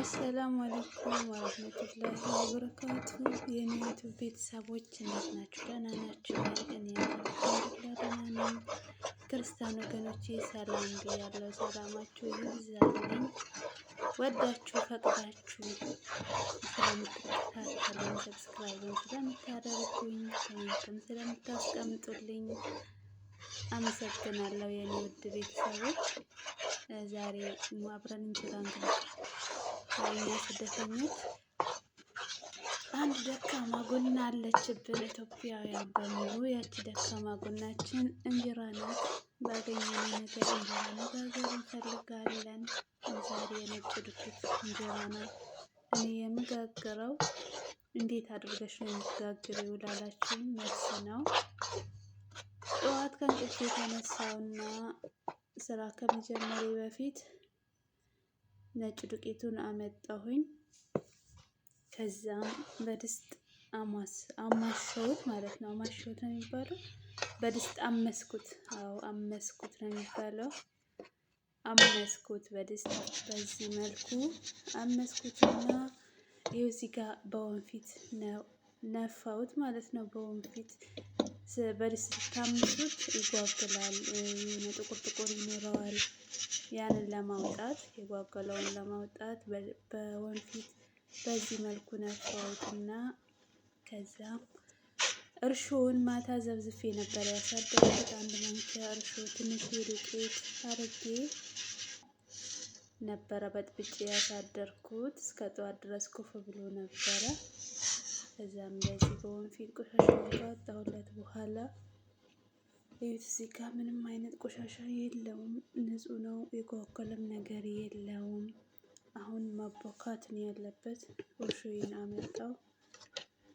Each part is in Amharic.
አሰላሙ አለይኩም ወረህመቱላሂ ወበረካቱ። የኔ ዩቲዩብ ቤተሰቦች እንዴት ናችሁ? ደህና ናችሁ? እኔ አልሐምዱሊላህ ደህና ነኝ። ክርስቲያን ወገኖቼ ሰላም ብያለሁ። ሰላማችሁ ይብዛልኝ። ወዳችሁ ፈቅዳችሁ ስለምትከታተሉኝ፣ ሰብስክራይብን ስለምታደርጉኝ፣ ኮሜንትም ስለምታስቀምጡልኝ አመሰግናለሁ የኔ ውድ ቤተሰቦች። ዛሬ አብረን እንጀራ እንጋግራለን። እኛ ስደተኞች አንድ ደካማ ጎን አለችብን ኢትዮጵያውያን በሙሉ። ያቺ ደካማ ጎናችን እንጀራ ናት። ባገኘነው ነገር እንጀራ መጋገር እንፈልጋለን። ዛሬ የነጭ ዱቄት እንጀራ ናት እኔ የምጋግረው። እንዴት አድርገሽ ነው የምትጋግሪው ላላችሁኝ መልስ ነው። ጠዋት ከእንቅልፌ የተነሳውና ስራ ከመጀመሬ በፊት ነጭ ዱቄቱን አመጣሁኝ። ከዛም በድስት አማሸሁት ማለት ነው። አማሸሁት ነው የሚባለው። በድስት አመስኩት። አዎ አመስኩት ነው የሚባለው። አመስኩት በድስት በዚህ መልኩ አመስኩትና ይኸው እዚህ ጋር በወንፊት ነው ነፋሁት ማለት ነው። በወንፊት በድስት ስታምሱት ይጓጉላል፣ የሆነ ጥቁር ጥቁር ይኖረዋል። ያንን ለማውጣት የጓጓለውን ለማውጣት በወንፊት በዚህ መልኩ ነፋሁትና ከዛም እርሾውን ማታ ዘብዝፌ ነበር ያሳደርኩት። አንድ ማንኪያ እርሾ ትንሽ ዱቄት አድርጌ ነበረ በጥብጬ ያሳደርኩት። እስከ ጠዋት ድረስ ኩፍ ብሎ ነበረ። ከዛም እንደዚህ በወንፊት ቆሻሻውን ካወጣሁለት በኋላ እዩት። እዚህ ጋር ምንም አይነት ቆሻሻ የለውም፣ ንጹህ ነው። የጓጓለም ነገር የለውም። አሁን ማቦካት ነው ያለበት። እርሾዬን አመጣው።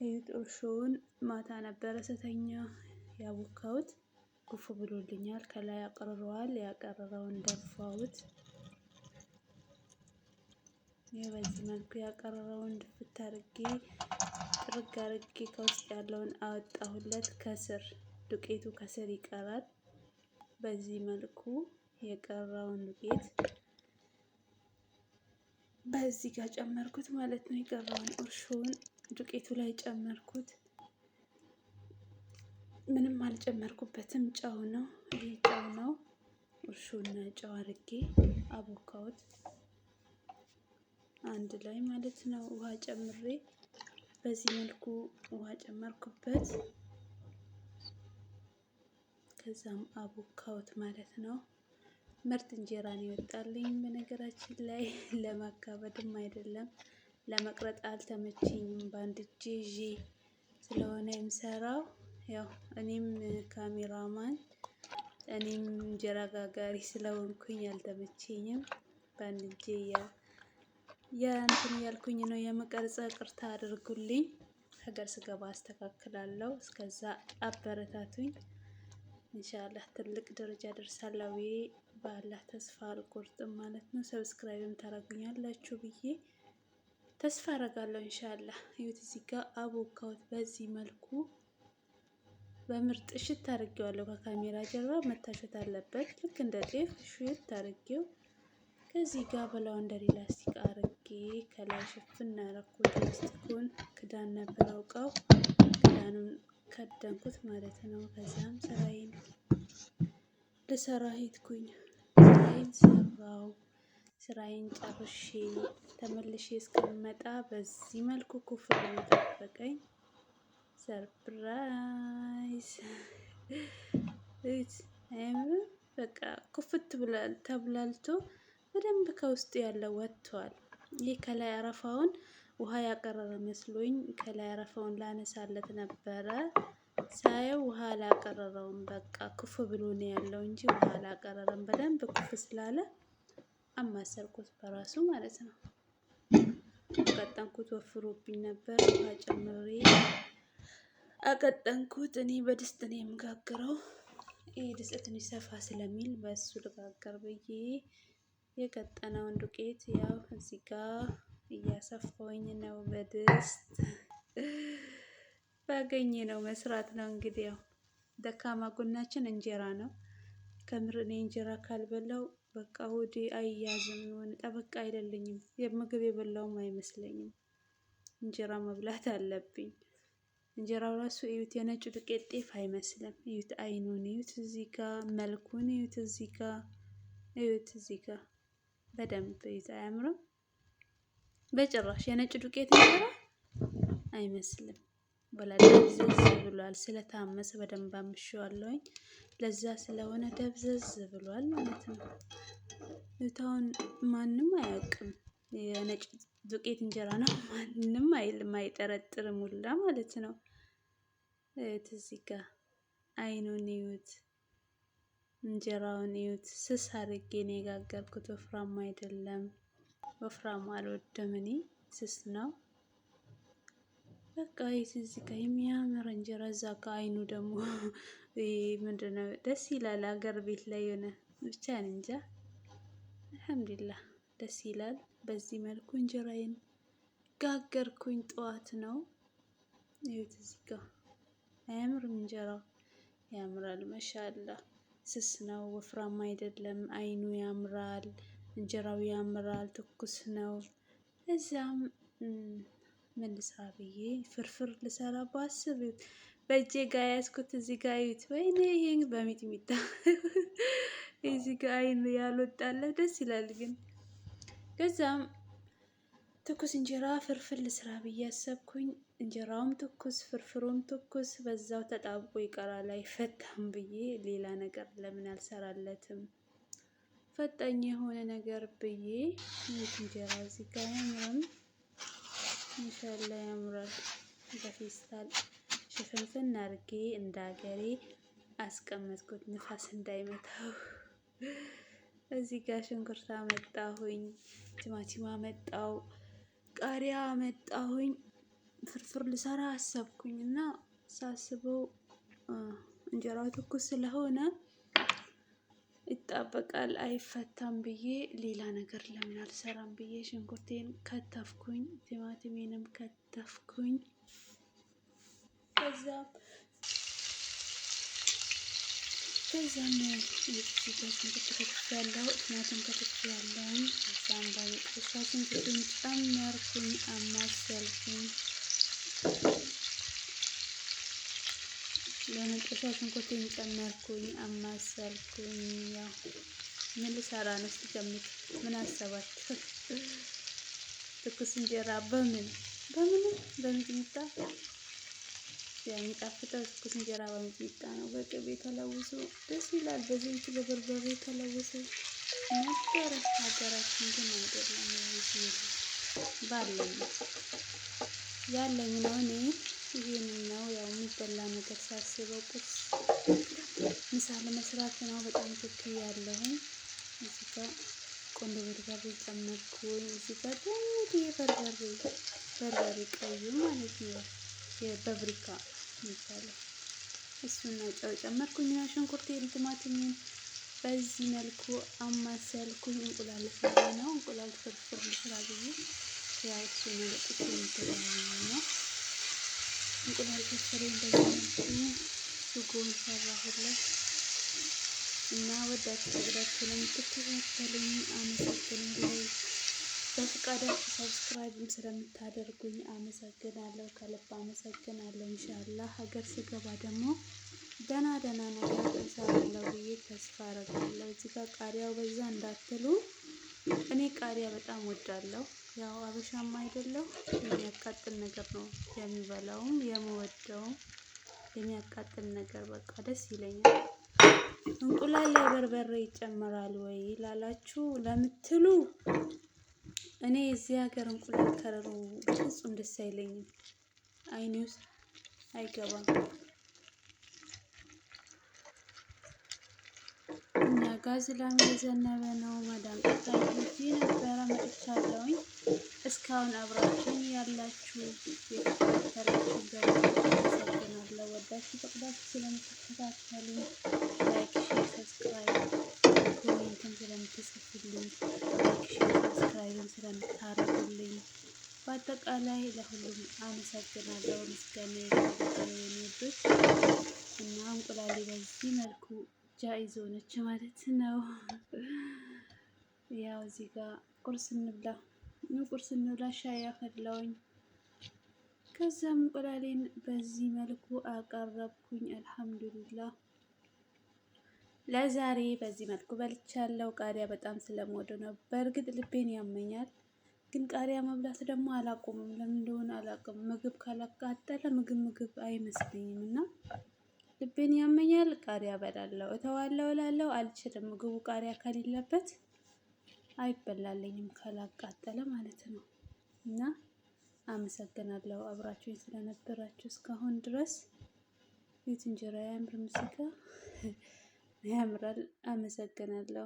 እዩት፣ እርሾውን ማታ ነበረ ስተኛ ያቦካሁት። ኩፍ ብሎልኛል። ከላይ ያቀርረዋል። ያቀረረውን ደፋሁት። በዚህ መልኩ ያቀረረውን ድፍት አድርጌ ጥርግ አድርጌ ከውስጥ ያለውን አወጣሁለት። ከስር ዱቄቱ ከስር ይቀራል። በዚህ መልኩ የቀረውን ዱቄት በዚህ ጋር ጨመርኩት ማለት ነው። የቀረውን እርሾውን ዱቄቱ ላይ ጨመርኩት። ምንም አልጨመርኩበትም። ጨው ነው፣ ይሄ ጨው ነው። እርሾና ጨው አድርጌ አቦካሁት አንድ ላይ ማለት ነው። ውሃ ጨምሬ በዚህ መልኩ ውሃ ጨመርኩበት። ከዛም አቦካሁት ማለት ነው። ምርጥ እንጀራ ነው ይወጣልኝ። በነገራችን ላይ ለማካበድም አይደለም፣ ለመቅረጥ አልተመቸኝም። በአንድ እጄ ይዤ ስለሆነ የምሰራው፣ ያው እኔም ካሜራማን እኔም እንጀራ ጋጋሪ ስለሆንኩኝ አልተመቸኝም። በአንድ እጄ እንትን ያልኩኝ ነው የምቀርጸው። ቅርታ አድርጉልኝ። ሀገር ስገባ አስተካክላለሁ። እስከዛ አበረታቱኝ። ኢንሻአላህ ትልቅ ደረጃ ደርሳለሁ ብዬ በአላህ ተስፋ አልቆርጥም ማለት ነው። ሰብስክራይብም ታደርጉኛላችሁ ብዬ ተስፋ አደርጋለሁ ኢንሻአላህ። ይሁት እዚህ ጋር አቦካሁት በዚህ መልኩ በምርጥ እሽት አድርጌዋለሁ። ከካሜራ ጀርባ መታሸት አለበት። ልክ እንደ ጤፍ እሽት አድርጌው ከዚህ ጋር በላውንደሪ ላስቲክ አድርጌ ከላይ ሽፍን አደረኩት። ላስቲኩን ክዳን ነበር አውቀው ክዳኑን ከደንኩት ማለት ነው። ከዛም ስራዬን ልሰራ ሄድኩኝ። ስራዬን ሰራው። ስራዬን ጨርሼ ተመልሼ እስከምመጣ በዚህ መልኩ ኩፍ ብሎ ጠበቀኝ። ሰርፕራይዝ! በቃ ኩፍት ብሏል። ተብላልቶ በደንብ ከውስጡ ያለው ወጥቷል። ይህ ከላይ አረፋውን ውሃ ያቀረረ መስሎኝ ከላይ አረፋውን ላነሳለት ነበረ። ሳየው ውሃ አላቀረረውም። በቃ ኩፍ ብሎ ነው ያለው እንጂ ውሃ አላቀረረም። በደንብ ኩፍ ስላለ አማሰርኩት በራሱ ማለት ነው። አቀጠንኩት። ወፍሮብኝ ነበር። ውሃ ጨምሬ አቀጠንኩት። እኔ በድስት ነው የምጋግረው። ይሄ ድስት ትንሽ ሰፋ ስለሚል በሱ ልጋገር ብዬ የቀጠነውን ዱቄት ያው እዚህ ጋር እያሰፋሁኝ ነው በድስት። ባገኘ ነው መስራት ነው እንግዲህ። ያው ደካማ ጎናችን እንጀራ ነው። ከምር እኔ እንጀራ ካልበላው በቃ ሆዴ አያዝም፣ የሆነ ጠበቃ አይደለኝም። የምግብ የበላውም አይመስለኝም። እንጀራ መብላት አለብኝ። እንጀራው ራሱ እዩት፣ የነጭ ዱቄት ጤፍ አይመስልም። እዩት፣ አይኑን እዩት፣ እዚህ ጋር መልኩን እዩት፣ እዚህ ጋር እዩት፣ እዚህ ጋር በደንብ እዩት። አያምርም? በጭራሽ የነጭ ዱቄት እንጀራ አይመስልም። ወላሂ ደብዘዝ ብሏል። ስለታመሰ በደንብ አምሼዋለሁኝ። ለዛ ስለሆነ ደብዘዝ ብሏል ማለት ነው። እታውን ማንም አያውቅም የነጭ ዱቄት እንጀራ ነው። ማንም አይልም፣ አይጠረጥርም ሁላ ማለት ነው። እዚህ ጋር አይኑን እዩት፣ እንጀራውን እዩት። ስስ አድርጌ ነው የጋገርኩት። ወፍራም አይደለም። ወፍራም አልወድም እኔ፣ ስስ ነው። በቃ እዚህ ጋር የሚያምር እንጀራ፣ እዛ ጋር አይኑ ደግሞ ምንድነው ደስ ይላል። ሀገር ቤት ላይ የሆነ ብቻ እንጃ። አልሐምዱሊላህ ደስ ይላል። በዚህ መልኩ እንጀራዬን ጋገርኩኝ። ጠዋት ነው። ይኸውት እዚህ ጋር አያምርም? እንጀራው ያምራል። ማሻአላ ስስ ነው፣ ወፍራም አይደለም። አይኑ ያምራል፣ እንጀራው ያምራል፣ ትኩስ ነው። እዛም ምን ልስራ ብዬ ፍርፍር ልሰራ ባስብ በእጄ ጋር ያዝኩት። እዚህ ጋር እዩት። ወይኔ ይሄን በሚጥሚጣ እዚህ ጋር አይኑ ያልወጣለት ደስ ይላል ግን። ከዛም ትኩስ እንጀራ ፍርፍር ልስራ ብዬ አሰብኩኝ። እንጀራውም ትኩስ ፍርፍሩም ትኩስ፣ በዛው ተጣብቆ ይቀራል አይፈታም ብዬ ሌላ ነገር ለምን አልሰራለትም ፈጣኝ የሆነ ነገር ብዬ እንጀራ እዚህ ጋር ያምራል። ኢንሻአላ ያምራል። በፌስታል ሽፍንፍን አድርጌ እንደ ሀገሬ አስቀመጥኩት ንፋስ እንዳይመታው። እዚህ ጋር ሽንኩርት አመጣሁኝ፣ ቲማቲም አመጣው፣ ቃሪያ አመጣሁኝ። ፍርፍር ልሰራ አሰብኩኝ እና ሳስበው እንጀራው ትኩስ ስለሆነ ይጣበቃል አይፈታም ብዬ ሌላ ነገር ለምን አልሰራም ብዬ ሽንኩርቴን ከተፍኩኝ፣ ቲማቲሜንም ከተፍኩኝ። ከዛም ሽንኩርት ከትፌያለሁ፣ ቲማቲም ከትፌያለሁ። ከዛም በመጥበሻ ሽንኩርቴን ጨመርኩኝ፣ አማሰልኩኝ። ለመጥበሻ ሽንኩርቴን ጨመርኩኝ፣ አማሰልኩኝ። ያው ምን ልሰራ ነው ስትገምት? ምን አሰባችሁ? ትኩስ እንጀራ በሚጥሚጣ የሚጣፍጠው ትኩስ እንጀራ በሚጥሚጣ ነው። በቅቤ ተለውሶ ደስ ይላል። በዘይት በበርበሬ ተለውሶ ነበረ። ሀገራችን ግን አይደለም። ያለኝ ነው እኔ ይሄንን ነው ያው የሚበላ ነገር ሳስበው ቁርስ ምሳ ለመስራት ነው። በጣም ያለሁኝ እዚህ ጋር ቆንጆ በርበሬ ጨመርኩኝ። እዚህ ጋር ትንሽዬ በርበሬ ቀዩ ማለት ነው፣ የፋብሪካ የሚባለው እሱና ጨው ጨመርኩኝ። ሽንኩርቴን ቲማቲሜን በዚህ መልኩ አማሰልኩኝ። እንቁላል ፍሬ ነው፣ እንቁላል ፍርፍር ልስራ ብዬ ያው እሱ ነው ለቁርስ የሚበላው ነው። እንቁላል ፍርፍሬ እንደዚህ መልኩ ሱጎን ሰራሁለት እና ወዳችሁ ፈቅዳችሁ ስለምትከታተሉኝ አመሰግናለሁ። በፍቃዳችሁ ሰብስክራይብም ስለምታደርጉኝ አመሰግናለሁ፣ ከልብ አመሰግናለሁ። ኢንሻአላህ ሀገር ስገባ ደግሞ ደህና ነገር እሰራለሁ ብዬ ተስፋ አደርጋለሁ። እዚህ ጋር ቃሪያው በዛ እንዳትሉ፣ እኔ ቃሪያ በጣም ወዳለሁ። ያው አበሻም አይደለሁ፣ የሚያቃጥል ነገር ነው የሚበላውም የምወደውም የሚያቃጥል ነገር በቃ ደስ ይለኛል። እንቁላል ላይ በርበሬ ይጨመራል ወይ ላላችሁ ለምትሉ፣ እኔ እዚህ ሀገር እንቁላል ከረሩ ፍጹም ደስ አይለኝም፣ አይኔ ውስጥ አይገባም። እና ጋዝ ላም የዘነበ ነው። ማዳም ጠርታኝ ነበረ መጥቻለሁኝ። እስካሁን አብራችሁኝ ያላችሁ የተከታተላችሁ አመሰግናለሁ። ወዳችሁ ፈቅዳችሁ ስለምትከታተሉኝ ላይክ፣ ሼር፣ ሰብስክራይብ ኮሜንትም ስለምትጽፉልኝ ላይክ፣ ሼር፣ ሰብስክራይብም ስለምታረጉልኝ በአጠቃላይ ለሁሉም አመሰግናለሁ። ምስጋና የሚወዱት እና እንቁላሌ በዚህ መልኩ ጃይዝ ሆነች ማለት ነው። ያው እዚህ ጋር ቁርስ እንብላ ቁርስ እንብላ ሻይ አፈላውኝ። ከዛም እንቁላሌን በዚህ መልኩ አቀረብኩኝ። አልሐምዱሊላህ ለዛሬ በዚህ መልኩ በልቻለሁ። ቃሪያ በጣም ስለምወድ ነው። በእርግጥ ልቤን ያመኛል፣ ግን ቃሪያ መብላት ደግሞ አላቆምም። ለምን እንደሆነ አላውቅም። ምግብ ካላቃጠለ ምግብ አይመስለኝም እና ልቤን ያመኛል። ቃሪያ እበላለሁ፣ እተዋለሁ እላለሁ፣ አልችልም። ምግቡ ቃሪያ ከሌለበት አይበላልኝም ካላቃጠለ ማለት ነው። እና አመሰግናለሁ አብራችሁኝ ስለነበራችሁ እስካሁን ድረስ። ቤት እንጀራ ያምርም እዚህ ጋ ያምራል። አመሰግናለሁ።